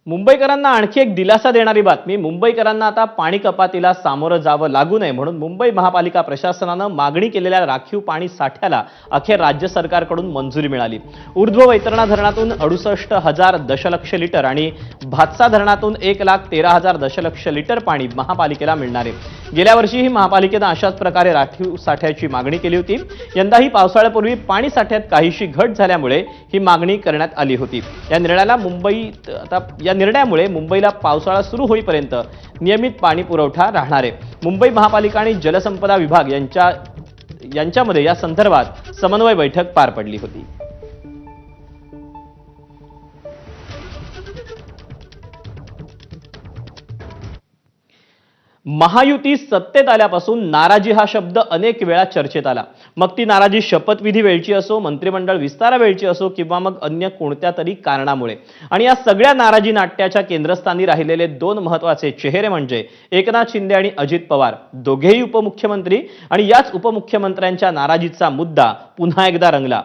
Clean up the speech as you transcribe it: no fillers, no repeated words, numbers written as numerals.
मुंबईकरांना आणखी एक दिलासा देणारी बातमी. मुंबईकरांना आता पाणी कपातीला सामोरं जावं लागू नये म्हणून मुंबई महापालिका प्रशासनानं मागणी केलेल्या राखीव पाणी साठ्याला अखेर राज्य सरकारकडून मंजुरी मिळाली. ऊर्ध्व वैतरणा धरणातून 68,000 दशलक्ष लिटर आणि भातसा धरणातून 1,13,000 दशलक्ष लिटर पाणी महापालिकेला मिळणार आहे. गेल्या वर्षीही महापालिकेनं अशाच प्रकारे राखीव साठ्याची मागणी केली होती. यंदाही पावसाळ्यापूर्वी पाणी साठ्यात काहीशी घट झाल्यामुळे ही मागणी करण्यात आली होती. या निर्णयामुळे मुंबईला पावसाळा सुरू होईपर्यंत नियमित पाणी पुरवठा राहणार आहे. मुंबई महापालिका आणि जलसंपदा विभाग यांच्यामध्ये या संदर्भात समन्वय बैठक पार पडली होती. महायुती सत्तेत आल्यापासून नाराजी हा शब्द अनेक वेळा चर्चेत आला. मग ती नाराजी शपथविधी वेळची असो, मंत्रिमंडळ विस्तारा वेळची असो किंवा मग अन्य कोणत्या तरी कारणामुळे. आणि या सगळ्या नाराजी नाट्याच्या केंद्रस्थानी राहिलेले दोन महत्त्वाचे चेहरे म्हणजे एकनाथ शिंदे आणि अजित पवार, दोघेही उपमुख्यमंत्री. आणि याच उपमुख्यमंत्र्यांच्या नाराजीचा मुद्दा पुन्हा एकदा रंगला.